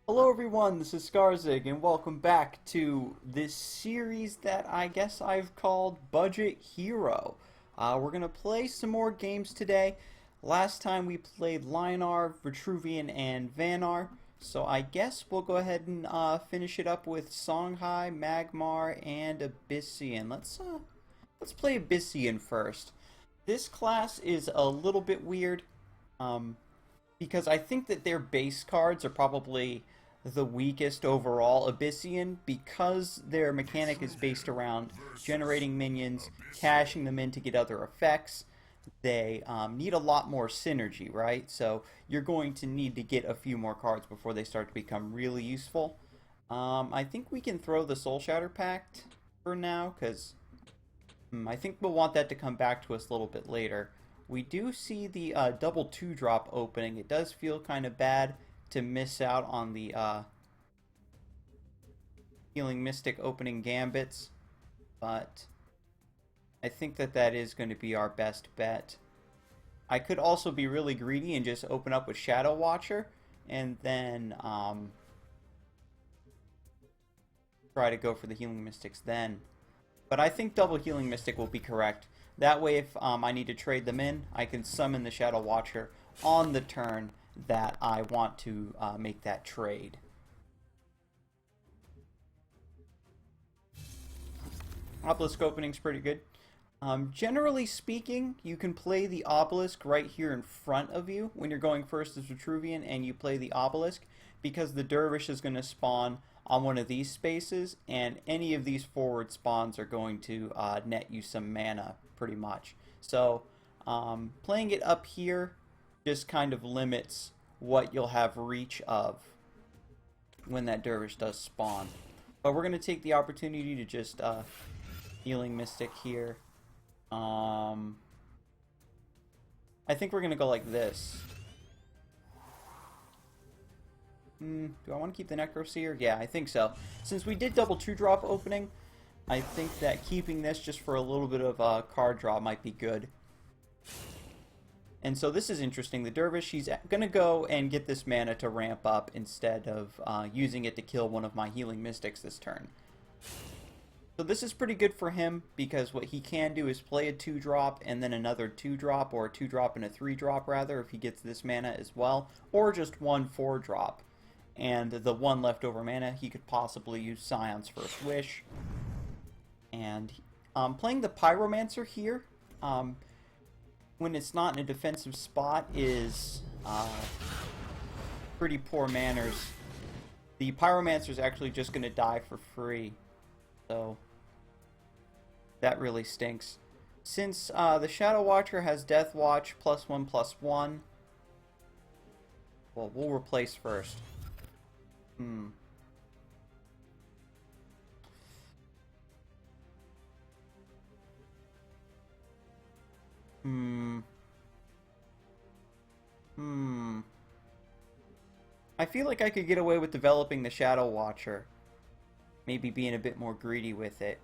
Hello everyone, this is Scarzig, and welcome back to this series that I guess I've called Budget Hero. We're going to play some more games today. Last time we played Lionar, Vitruvian, and Vanar, so I guess we'll go ahead and finish it up with Songhai, Magmar, and Abyssian. Let's play Abyssian first. This class is a little bit weird, because I think that their base cards are probably the weakest overall. Abyssian, because their mechanic is based around generating minions, cashing them in to get other effects, they need a lot more synergy, right? So you're going to need to get a few more cards before they start to become really useful. I think we can throw the Soul Shatter Pact for now, because I think we'll want that to come back to us a little bit later. We do see the double 2-drop opening. It does feel kind of bad to miss out on the Healing Mystic opening gambits, but I think that is going to be our best bet. I could also be really greedy and just open up with Shadow Watcher and then try to go for the Healing Mystics then. But I think double Healing Mystic will be correct. That way, if I need to trade them in, I can summon the Shadow Watcher on the turn that I want to make that trade. Obelisk opening's pretty good. Generally speaking, you can play the Obelisk right here in front of you when you're going first as Vitruvian and you play the Obelisk, because the Dervish is going to spawn on one of these spaces, and any of these forward spawns are going to net you some mana, pretty much. So, playing it up here just kind of limits what you'll have reach of when that Dervish does spawn. But we're going to take the opportunity to just Healing Mystic here. I think we're going to go like this. Do I want to keep the Necroseer? Yeah, I think so. Since we did double 2-drop opening, I think that keeping this just for a little bit of card draw might be good. And so this is interesting. The Dervish, he's going to go and get this mana to ramp up instead of using it to kill one of my Healing Mystics this turn. So this is pretty good for him, because what he can do is play a 2-drop and then another 2-drop, or a 2-drop and a 3-drop rather, if he gets this mana as well, or just one 4-drop. And the one leftover mana, he could possibly use Scion's First Wish. And playing the Pyromancer here, when it's not in a defensive spot, is pretty poor manners. The Pyromancer is actually just going to die for free, so that really stinks. Since the Shadow Watcher has Death Watch +1/+1, well, we'll replace first. I feel like I could get away with developing the Shadow Watcher. Maybe being a bit more greedy with it.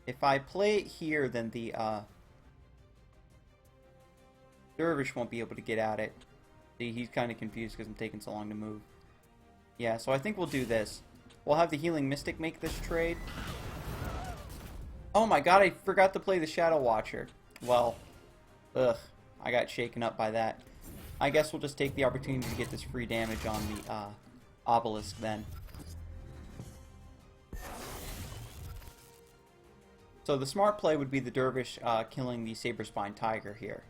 If I play it here, then the Dervish won't be able to get at it. See, he's kind of confused because I'm taking so long to move. Yeah, so I think we'll do this. We'll have the Healing Mystic make this trade. Oh my god, I forgot to play the Shadow Watcher. Well, ugh, I got shaken up by that. I guess we'll just take the opportunity to get this free damage on the Obelisk then. So the smart play would be the Dervish killing the Saber-Spine Tiger here.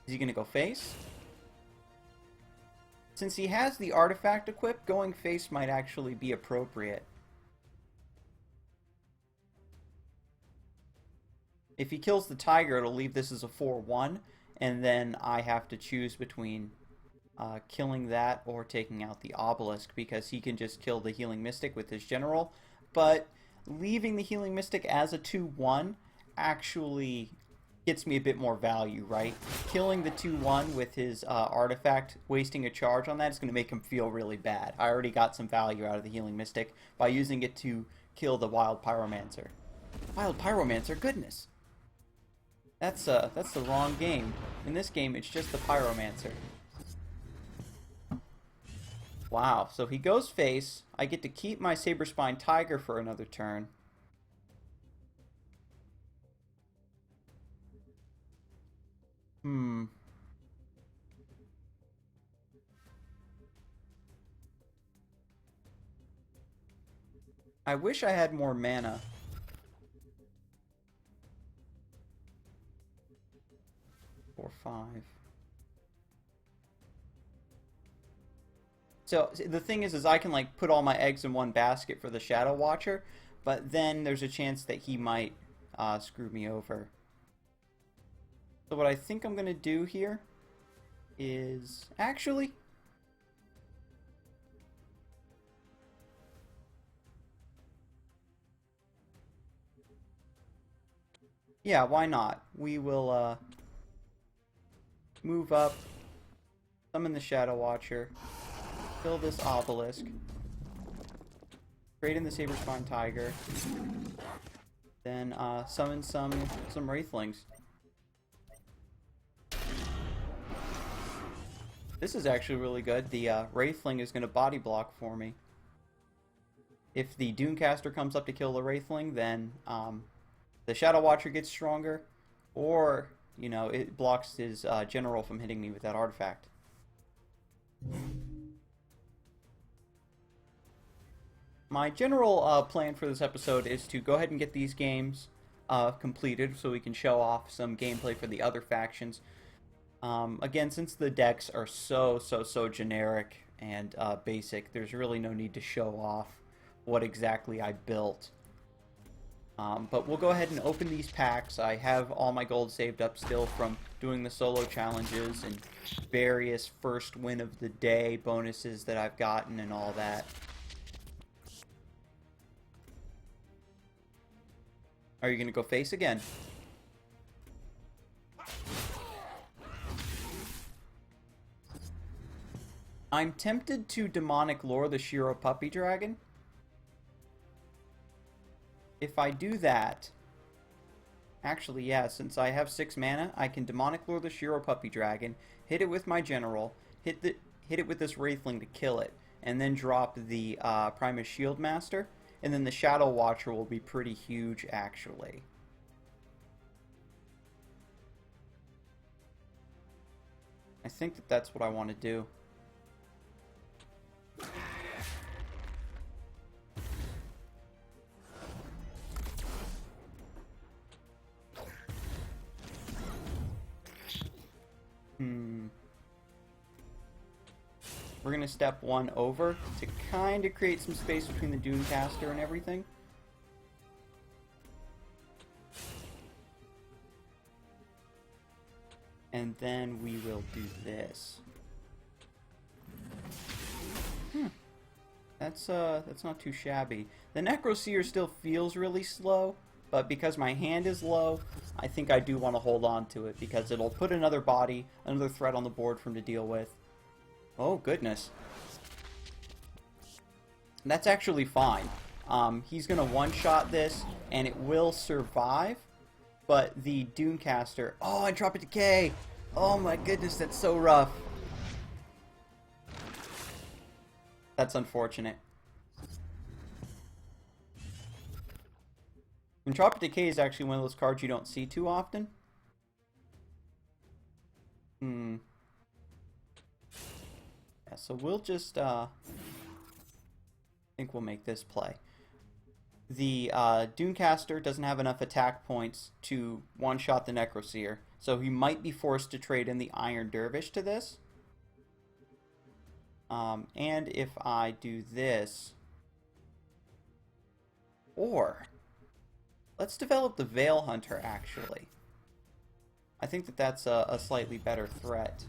Is he going to go face? Since he has the artifact equipped, going face might actually be appropriate. If he kills the tiger, it'll leave this as a 4/1, and then I have to choose between killing that or taking out the Obelisk, because he can just kill the Healing Mystic with his General. But leaving the Healing Mystic as a 2/1 actually gets me a bit more value, right? Killing the 2/1 with his artifact, wasting a charge on that, is going to make him feel really bad. I already got some value out of the Healing Mystic by using it to kill the Wild Pyromancer. Wild Pyromancer, goodness! That's the wrong game. In this game, it's just the Pyromancer. Wow, so he goes face. I get to keep my Saber-Spine Tiger for another turn. Hmm. I wish I had more mana. Four, five. So the thing is I can like put all my eggs in one basket for the Shadow Watcher, but then there's a chance that he might screw me over. So what I think I'm gonna do here is actually. Yeah, why not? We will move up, summon the Shadow Watcher, kill this obelisk, trade in the Saber-Spine Tiger, then summon some Wraithlings. This is actually really good. The Wraithling is going to body block for me. If the Dunecaster comes up to kill the Wraithling, then the Shadow Watcher gets stronger, or, you know, it blocks his general from hitting me with that artifact. My general plan for this episode is to go ahead and get these games completed so we can show off some gameplay for the other factions. Again, since the decks are so generic and basic, there's really no need to show off what exactly I built. But we'll go ahead and open these packs. I have all my gold saved up still from doing the solo challenges and various first win of the day bonuses that I've gotten and all that. Are you going to go face again? I'm tempted to demonic lore the Shiro Puppy Dragon. If I do that, actually, yeah, since I have 6 mana, I can demonic lore the Shiro Puppy Dragon, hit it with my general, hit it with this Wraithling to kill it, and then drop the Primus Shield Master, and then the Shadow Watcher will be pretty huge, actually. I think that that's what I want to do. We're going to step 1 over to kind of create some space between the Dunecaster and everything. And then we will do this. That's not too shabby. The Necroseer still feels really slow, but because my hand is low, I think I do want to hold on to it because it'll put another body, another threat on the board for him to deal with. Oh, goodness. That's actually fine. He's going to one-shot this, and it will survive, but the Dunecaster... Oh, Entropic Decay! Oh my goodness, that's so rough. That's unfortunate. Entropic Decay is actually one of those cards you don't see too often. Yeah, so we'll just, I think we'll make this play. The Dunecaster doesn't have enough attack points to one-shot the Necroseer, so he might be forced to trade in the Iron Dervish to this. And if I do this, or let's develop the Veil Hunter, actually. I think that that's a slightly better threat,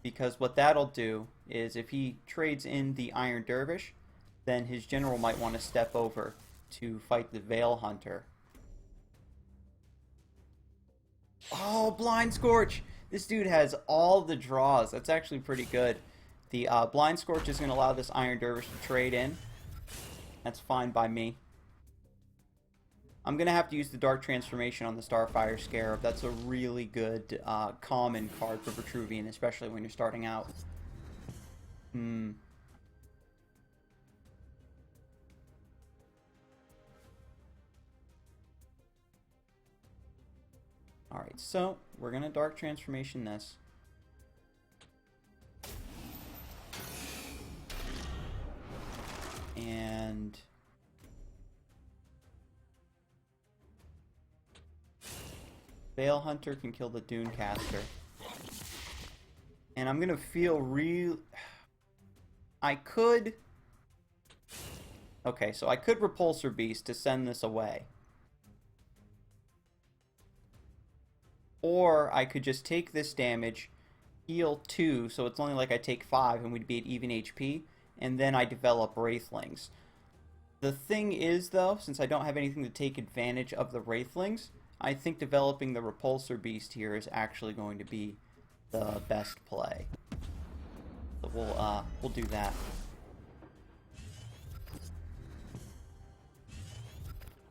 because what that'll do is if he trades in the Iron Dervish, then his general might want to step over to fight the Veil Hunter. Oh, Blind Scorch! This dude has all the draws. That's actually pretty good. The Blind Scorch is going to allow this Iron Dervish to trade in. That's fine by me. I'm going to have to use the Dark Transformation on the Starfire Scarab. That's a really good common card for Vitruvian, especially when you're starting out. Alright, so we're going to Dark Transformation this. And Veil Hunter can kill the Dunecaster. And I'm going to feel real... I could... Okay, so I could Repulsor Beast to send this away. Or I could just take this damage, heal 2, so it's only like I take 5 and we'd be at even HP, and then I develop Wraithlings. The thing is, though, since I don't have anything to take advantage of the Wraithlings, I think developing the Repulsor Beast here is actually going to be the best play. So we'll do that.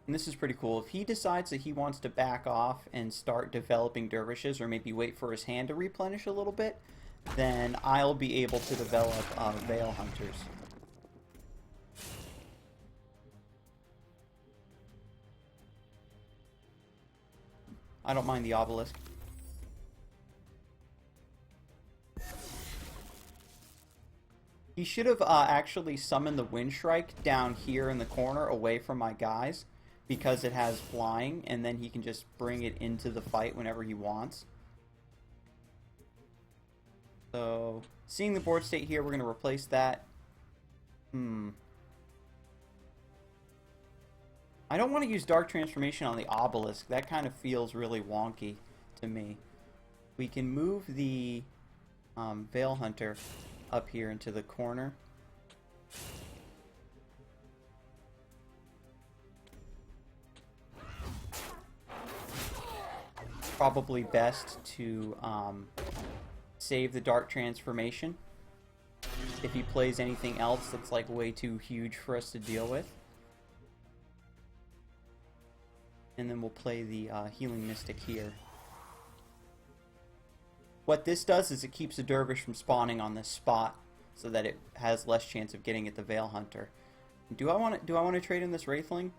And this is pretty cool. If he decides that he wants to back off and start developing dervishes, or maybe wait for his hand to replenish a little bit, then I'll be able to develop Veil Hunters. I don't mind the Obelisk. He should have actually summoned the Wind Strike down here in the corner away from my guys, because it has flying, and then he can just bring it into the fight whenever he wants. So, seeing the board state here, we're going to replace that. I don't want to use Dark Transformation on the Obelisk. That kind of feels really wonky to me. We can move the Veil Hunter up here into the corner. Probably best to save the Dark Transformation if he plays anything else that's like way too huge for us to deal with. And then we'll play the Healing Mystic here. What this does is it keeps the Dervish from spawning on this spot, so that it has less chance of getting at the Veil Hunter. Do I want to trade in this Wraithling?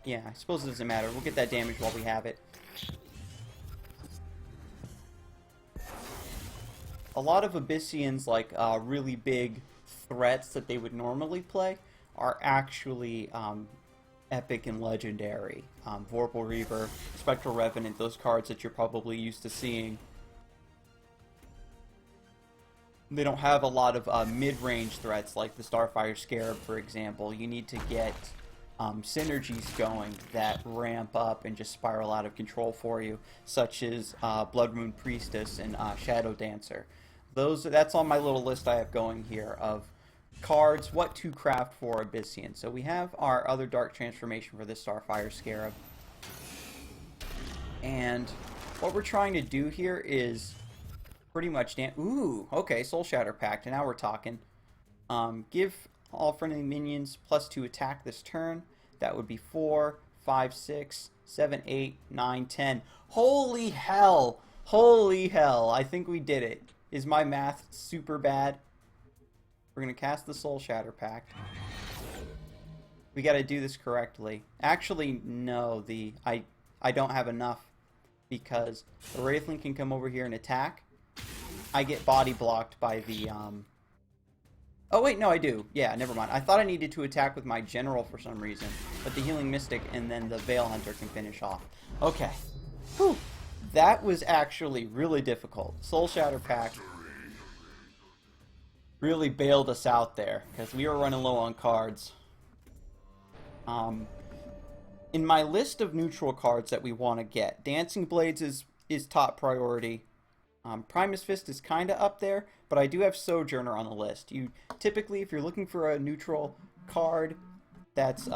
Yeah, I suppose it doesn't matter. We'll get that damage while we have it. A lot of Abyssians, like really big threats that they would normally play, are actually epic and legendary. Vorpal Reaver, Spectral Revenant, those cards that you're probably used to seeing. They don't have a lot of mid-range threats like the Starfire Scarab, for example. You need to get synergies going that ramp up and just spiral out of control for you, such as Blood Moon Priestess and Shadow Dancer. That's on my little list I have going here of cards, what to craft for Abyssian. So we have our other Dark Transformation for this Starfire Scarab. And what we're trying to do here is pretty much... Ooh, okay, Soul Shatter Pact, and now we're talking. Give all friendly minions +2 attack this turn. That would be 4, 5, 6, 7, 8, 9, 10. Holy hell! Holy hell! I think we did it. Is my math super bad? We're going to cast the Soul Shatter Pact. We got to do this correctly. Actually, no. I don't have enough, because the Wraithling can come over here and attack. I get body blocked by the... Oh, wait, no, I do. Yeah, never mind. I thought I needed to attack with my General for some reason, but the Healing Mystic and then the Veil Hunter can finish off. Okay. Whew. That was actually really difficult. Soul Shatter Pact really bailed us out there, because we were running low on cards. In my list of neutral cards that we want to get, Dancing Blades is top priority. Primus Fist is kind of up there, but I do have Sojourner on the list. You typically, if you're looking for a neutral card that's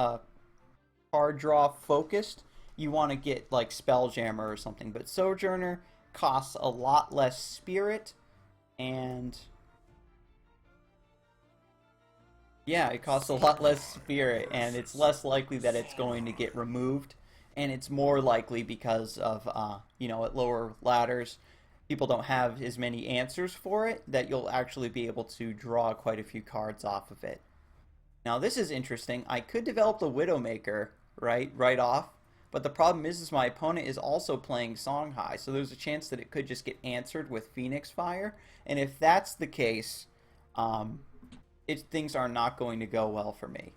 card draw focused, you want to get like Spelljammer or something. But Sojourner costs a lot less spirit, and Yeah, it costs a lot less spirit, and it's less likely that it's going to get removed, and it's more likely because of, at lower ladders, people don't have as many answers for it, that you'll actually be able to draw quite a few cards off of it. Now, this is interesting. I could develop the Widowmaker, right off, but the problem is my opponent is also playing Songhai, so there's a chance that it could just get answered with Phoenix Fire, and if that's the case, um, things are not going to go well for me.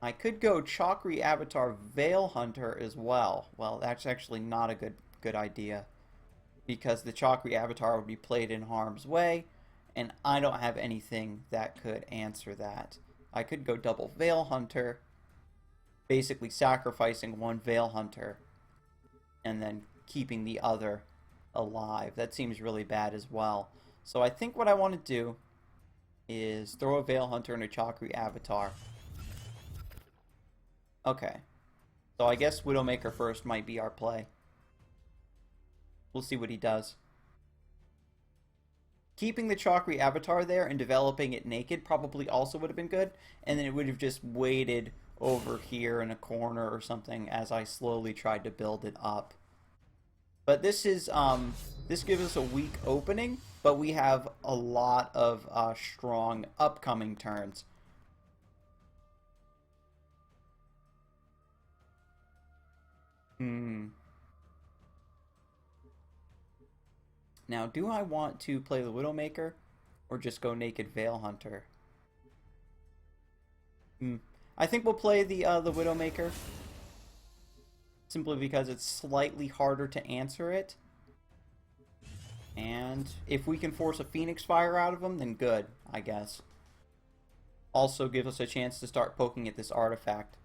I could go Chakri Avatar Veil Hunter as well. Well, that's actually not a good idea, because the Chakri Avatar would be played in harm's way, and I don't have anything that could answer that. I could go double Veil Hunter, basically sacrificing one Veil Hunter, and then keeping the other alive. That seems really bad as well. So I think what I want to do is throw a Veil Hunter and a Chakri Avatar. Okay. So I guess Widowmaker first might be our play. We'll see what he does. Keeping the Chakri Avatar there and developing it naked probably also would have been good, and then it would have just waited over here in a corner or something as I slowly tried to build it up. But this gives us a weak opening, but we have a lot of strong upcoming turns. Now, do I want to play the Widowmaker or just go naked Veil Hunter? I think we'll play the Widowmaker, simply because it's slightly harder to answer it. And if we can force a Phoenix Fire out of him, then good, I guess. Also gives us a chance to start poking at this artifact.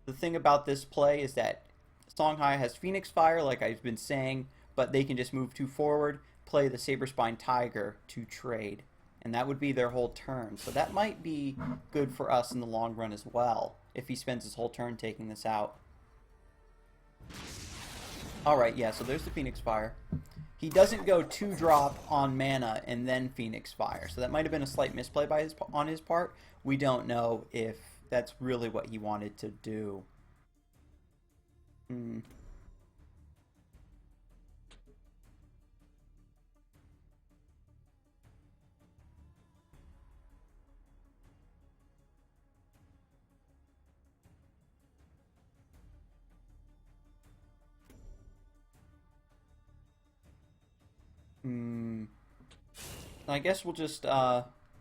The thing about this play is that Songhai has Phoenix Fire, like I've been saying, but they can just move 2 forward, play the Saberspine Tiger to trade. And that would be their whole turn. So that might be good for us in the long run as well, if he spends his whole turn taking this out. Alright, yeah, so there's the Phoenix Fire. He doesn't go 2-drop on mana and then Phoenix Fire, so that might have been a slight misplay on his part. We don't know if that's really what he wanted to do. I guess we'll just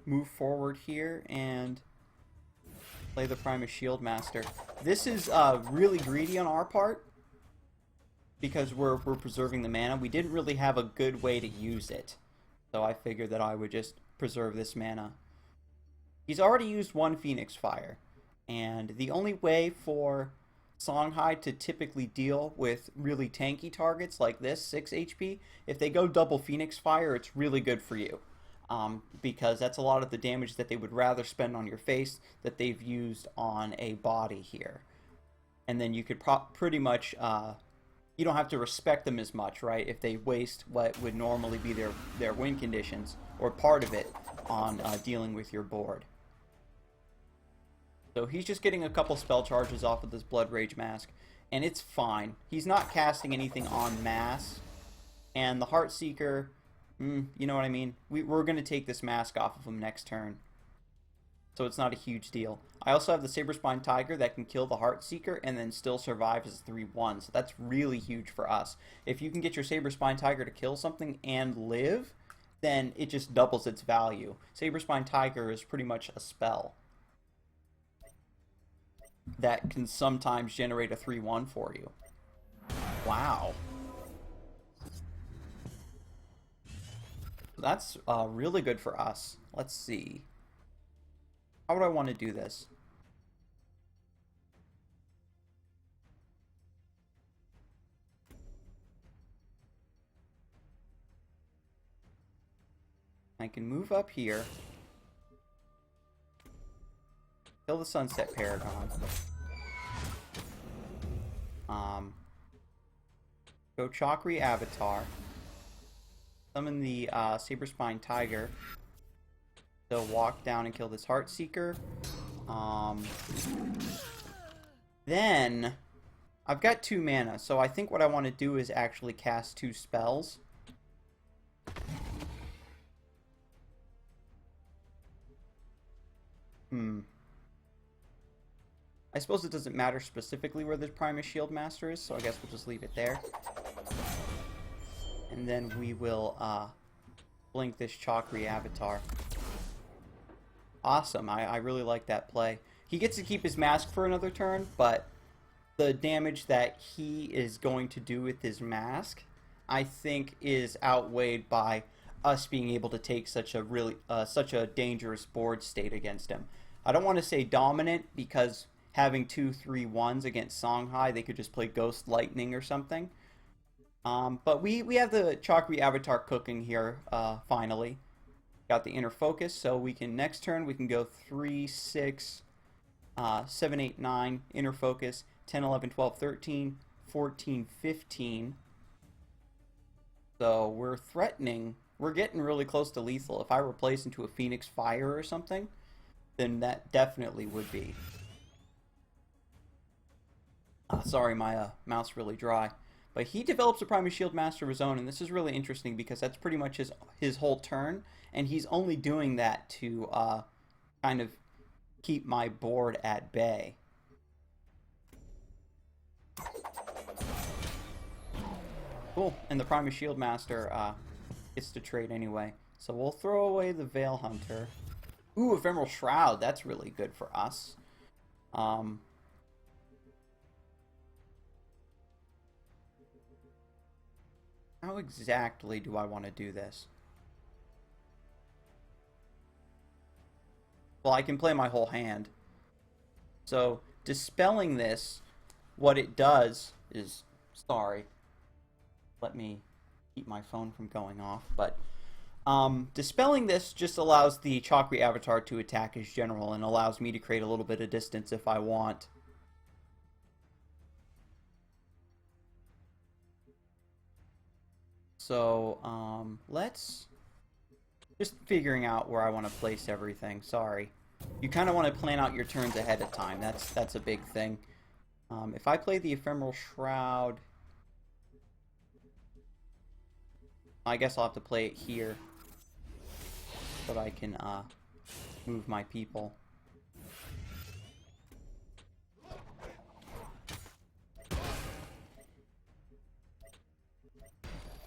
move forward here and play the Primus Shield Master. This is really greedy on our part because we're preserving the mana. We didn't really have a good way to use it, so I figured that I would just preserve this mana. He's already used 1 Phoenix Fire, and the only way for Songhai to typically deal with really tanky targets like this, 6 HP, if they go double Phoenix Fire, it's really good for you. Because that's a lot of the damage that they would rather spend on your face that they've used on a body here. And then you could pretty much, you don't have to respect them as much, right, if they waste what would normally be their win conditions, or part of it, on dealing with your board. So he's just getting a couple spell charges off of this Blood Rage Mask, and it's fine. He's not casting anything en masse, and the Heartseeker, you know what I mean? We're going to take this mask off of him next turn, so it's not a huge deal. I also have the Saberspine Tiger that can kill the Heartseeker and then still survive as 3-1, so that's really huge for us. If you can get your Saberspine Tiger to kill something and live, then it just doubles its value. Saberspine Tiger is pretty much a spell that can sometimes generate a 3-1 for you. Wow. That's really good for us. Let's see. How would I want to do this? I can move up here. Kill the Sunset Paragon. Go Chakri Avatar. Summon the Saberspine Tiger. So walk down and kill this Heartseeker. Then I've got 2 mana, so I think what I want to do is actually cast 2 spells. I suppose it doesn't matter specifically where the Primus Shield Master is, so I guess we'll just leave it there. And then we will blink this Chakri Avatar. Awesome, I really like that play. He gets to keep his mask for another turn, but the damage that he is going to do with his mask, I think, is outweighed by us being able to take such a dangerous board state against him. I don't want to say dominant, because having 2/3/1s against Songhai, they could just play Ghost Lightning or something. But we have the Chakri Avatar cooking here, finally. Got the Inner Focus, so we can, next turn, we can go 3, 6, 7, 8, 9, Inner Focus, 10, 11, 12, 13, 14, 15. So we're threatening, we're getting really close to lethal. If I replace into a Phoenix Fire or something, then that definitely would be. Sorry, my mouth's really dry. But he develops a Primus Shield Master of his own, and this is really interesting because that's pretty much his whole turn, and he's only doing that to kind of keep my board at bay. Cool, and the Primus Shield Master gets to trade anyway. So we'll throw away the Veil Hunter. Ooh, Ephemeral Shroud, that's really good for us. How exactly do I want to do this? Well, I can play my whole hand. So, dispelling this, what it does is... Sorry. Let me keep my phone from going off. But, dispelling this just allows the Chakri Avatar to attack as general and allows me to create a little bit of distance if I want. So, let's... Just figuring out where I want to place everything. Sorry. You kind of want to plan out your turns ahead of time. That's a big thing. If I play the Ephemeral Shroud... I guess I'll have to play it here. So that I can move my people.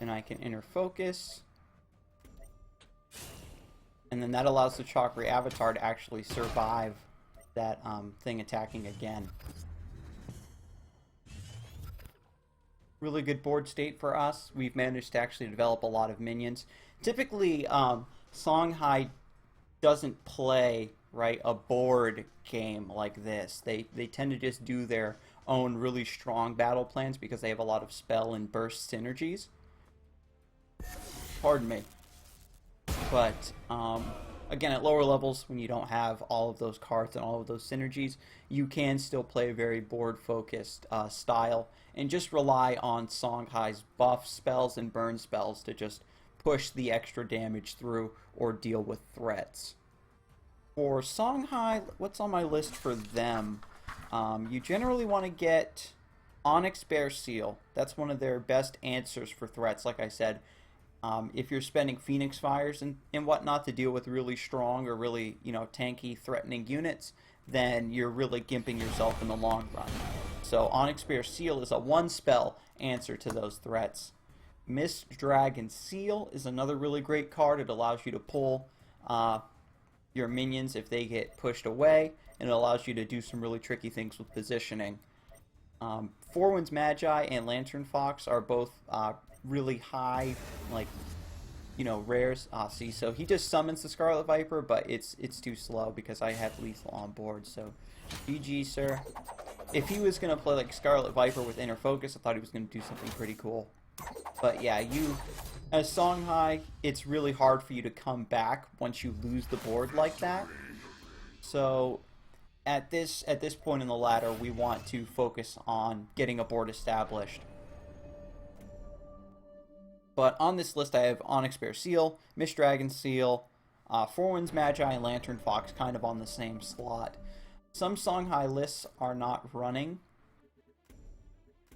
And I can Inner Focus. And then that allows the Chakri Avatar to actually survive that thing attacking again. Really good board state for us. We've managed to actually develop a lot of minions. Typically, Songhai doesn't play, right, a board game like this. They tend to just do their own really strong battle plans because they have a lot of spell and burst synergies. Pardon me. But, again, at lower levels, when you don't have all of those cards and all of those synergies, you can still play a very board-focused style and just rely on Songhai's buff spells and burn spells to just push the extra damage through or deal with threats. For Songhai, what's on my list for them? You generally want to get Onyx Bear Seal. That's one of their best answers for threats, like I said. If you're spending Phoenix Fires and whatnot to deal with really strong or really, tanky, threatening units, then you're really gimping yourself in the long run. So Onyx Bear Seal is a 1-spell answer to those threats. Mist Dragon Seal is another really great card. It allows you to pull your minions if they get pushed away, and it allows you to do some really tricky things with positioning. Four Winds Magi and Lantern Fox are both really high, rares. See, so he just summons the Scarlet Viper, but it's too slow because I have lethal on board. So, GG, sir. If he was gonna play like Scarlet Viper with Inner Focus, I thought he was gonna do something pretty cool. But yeah, as Songhai, it's really hard for you to come back once you lose the board like that. So, at this point in the ladder, we want to focus on getting a board established. But on this list, I have Onyx Bear Seal, Mist Dragon Seal, Four Winds Magi and Lantern Fox kind of on the same slot. Some Songhai lists are not running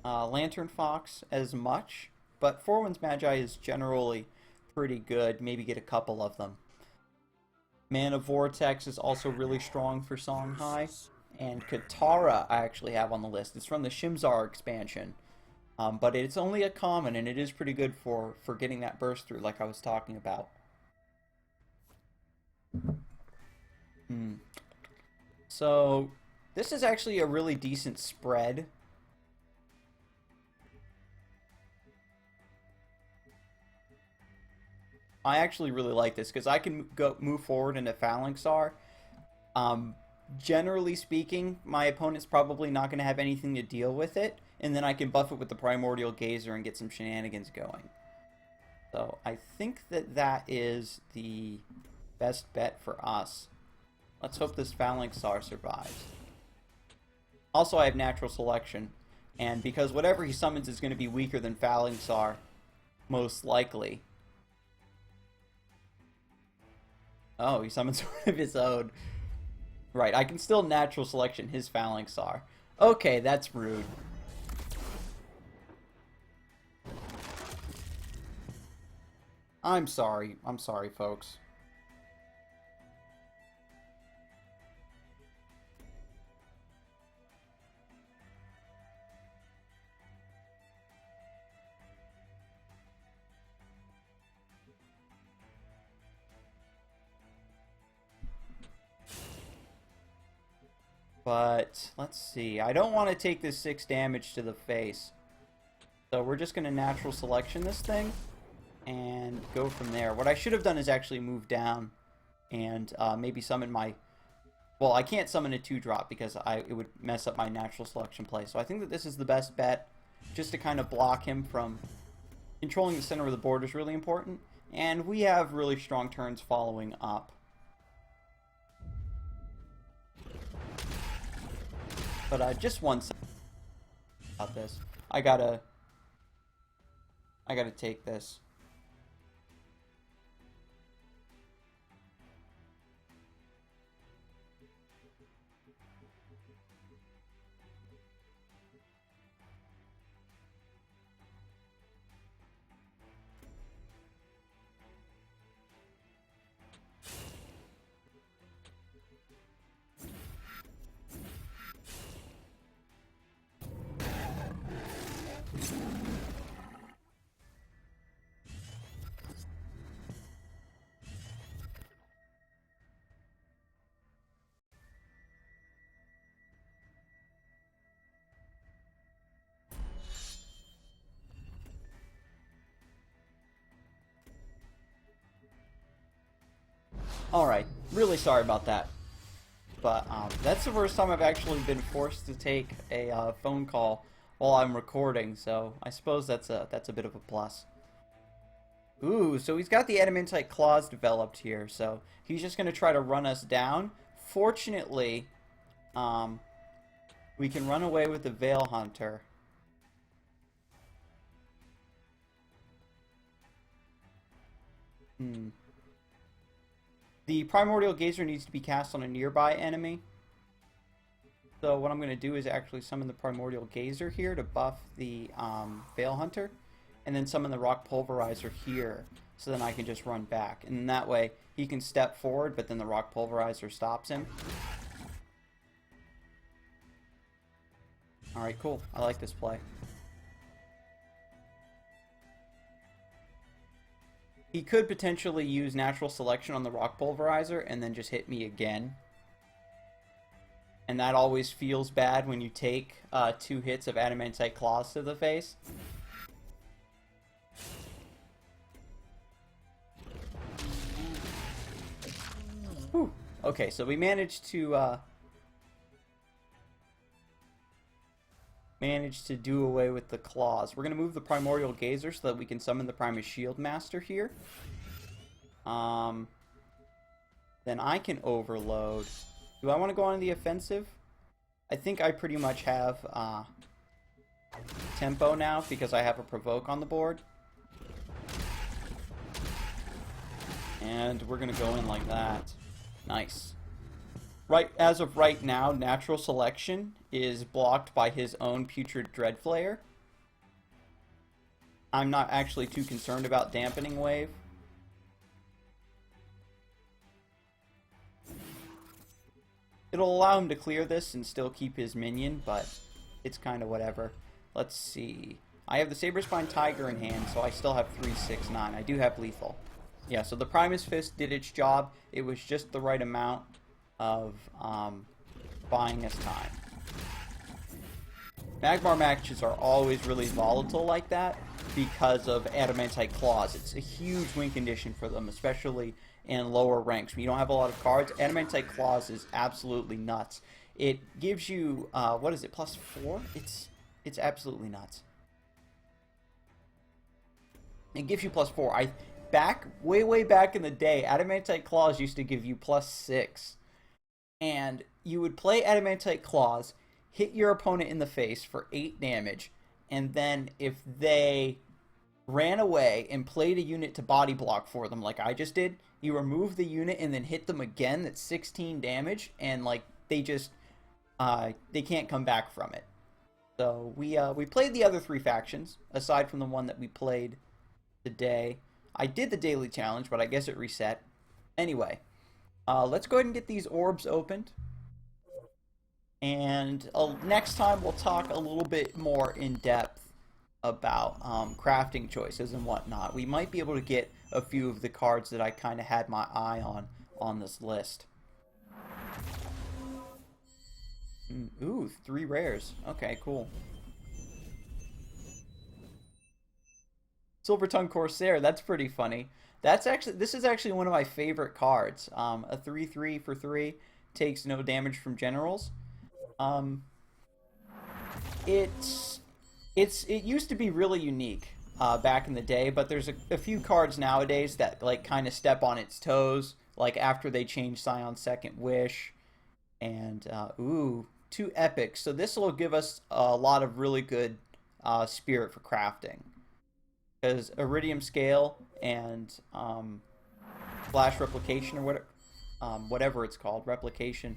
Lantern Fox as much, but Four Winds Magi is generally pretty good. Maybe get a couple of them. Mana Vortex is also really strong for Songhai. And Katara I actually have on the list. It's from the Shim'Zar expansion. But it's only a common, and it is pretty good for getting that burst through like I was talking about. So, this is actually a really decent spread. I actually really like this because I can move forward into Phalanxar. Generally speaking, my opponent's probably not going to have anything to deal with it, and then I can buff it with the Primordial Gazer and get some shenanigans going. So I think that that is the best bet for us. Let's hope this Phalanxar survives. Also, I have Natural Selection, and because whatever he summons is going to be weaker than Phalanxar, most likely. Oh, he summons one of his own. Right, I can still Natural Selection his Phalanxar. Okay, that's rude. I'm sorry, folks. But, let's see. I don't want to take this 6 damage to the face. So we're just going to Natural Selection this thing and go from there. What I should have done is actually move down and maybe summon my... Well, I can't summon a 2-drop because it would mess up my Natural Selection play. So I think that this is the best bet, just to kind of block him from... Controlling the center of the board is really important. And we have really strong turns following up. But just one second about this. I gotta take this. Alright, really sorry about that. But that's the first time I've actually been forced to take a phone call while I'm recording, so I suppose that's a bit of a plus. Ooh, so he's got the Adamantite Claws developed here, so he's just going to try to run us down. Fortunately, we can run away with the Veil Hunter. The Primordial Gazer needs to be cast on a nearby enemy. So what I'm going to do is actually summon the Primordial Gazer here to buff the Veil Hunter. And then summon the Rock Pulverizer here. So then I can just run back. And that way he can step forward, but then the Rock Pulverizer stops him. Alright, cool. I like this play. He could potentially use Natural Selection on the Rock Pulverizer and then just hit me again. And that always feels bad when you take 2 hits of Adamantite Claws to the face. Whew. Okay, so we managed to do away with the claws. We're going to move the Primordial Gazer so that we can summon the Primus Shield Master here. Then I can overload. Do I want to go on the offensive? I think I pretty much have tempo now because I have a Provoke on the board. And we're going to go in like that. Nice. Right, as of right now, natural selection is blocked by his own Putrid Dreadflayer. I'm not actually too concerned about dampening wave. It'll allow him to clear this and still keep his minion, but it's kind of whatever. Let's see. I have the Saberspine Tiger in hand, so I still have 3, 6, 9. I do have lethal. Yeah, so the Primus Fist did its job. It was just the right amount of buying us time. Magmar matches are always really volatile like that because of Adamantite Claws. It's a huge win condition for them, especially in lower ranks. When you don't have a lot of cards, Adamantite Claws is absolutely nuts. It gives you, what is it, +4? It's absolutely nuts. It gives you +4. Way back in the day, Adamantite Claws used to give you +6. And you would play Adamantite Claws, hit your opponent in the face for 8 damage, and then if they ran away and played a unit to body block for them like I just did, you remove the unit and then hit them again, that's 16 damage, and like they just they can't come back from it. So we played the other 3 factions aside from the one that we played today. I did the daily challenge, but I guess it reset. Anyway, let's go ahead and get these orbs opened. And next time we'll talk a little bit more in depth about crafting choices and whatnot. We might be able to get a few of the cards that I kind of had my eye on this list. Ooh, 3 rares. Okay, cool. Silvertongue Corsair, that's pretty funny. This is actually one of my favorite cards. A 3/3 for 3 takes no damage from generals. It used to be really unique back in the day, but there's a few cards nowadays that like kind of step on its toes, like after they change Scion's Second Wish, and ooh, 2 epics. So this will give us a lot of really good spirit for crafting, because Iridium Scale and Flash Replication, or whatever it's called, Replication,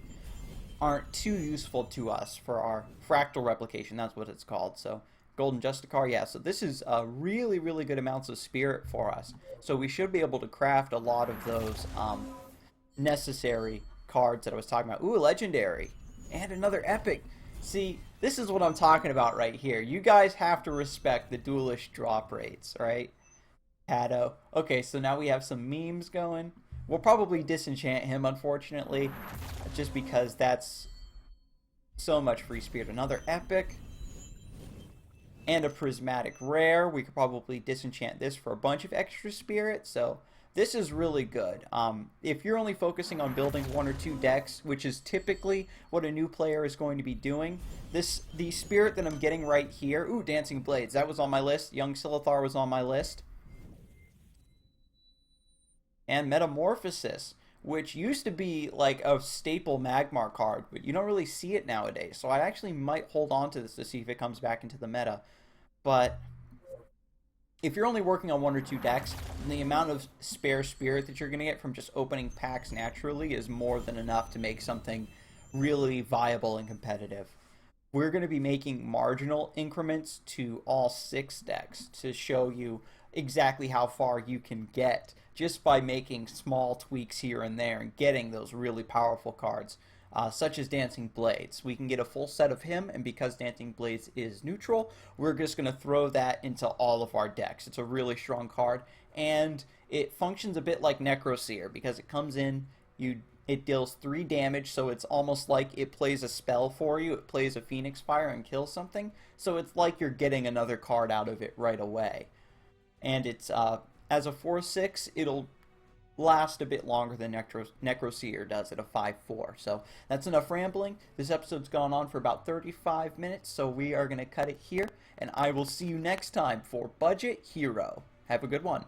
aren't too useful to us for our Fractal Replication. That's what it's called. So Golden Justicar, yeah. So this is really, really good amounts of spirit for us. So we should be able to craft a lot of those necessary cards that I was talking about. Ooh, Legendary. And another Epic. See, this is what I'm talking about right here. You guys have to respect the Duelyst drop rates, right? Haddo. Okay, so now we have some memes going. We'll probably disenchant him, unfortunately, just because that's so much free spirit. Another Epic. And a Prismatic Rare. We could probably disenchant this for a bunch of extra spirit, so this is really good. If you're only focusing on building 1 or 2 decks, which is typically what a new player is going to be doing, the spirit that I'm getting right here... Ooh, Dancing Blades. That was on my list. Young Silithar was on my list. And Metamorphosis, which used to be like a staple Magmar card, but you don't really see it nowadays. So I actually might hold on to this to see if it comes back into the meta. But if you're only working on 1 or 2 decks, then the amount of spare spirit that you're going to get from just opening packs naturally is more than enough to make something really viable and competitive. We're going to be making marginal increments to all 6 decks to show you exactly how far you can get just by making small tweaks here and there and getting those really powerful cards, such as Dancing Blades. We can get a full set of him, and because Dancing Blades is neutral, we're just going to throw that into all of our decks. It's a really strong card, and it functions a bit like Necroseer because it comes in, it deals 3 damage, so it's almost like it plays a spell for you. It plays a Phoenix Fire and kills something, so it's like you're getting another card out of it right away. And it's as a 4/6, it'll last a bit longer than Necroseer does at a 5/4. So that's enough rambling. This episode's gone on for about 35 minutes, so we are going to cut it here, and I will see you next time for Budget Hero. Have a good one.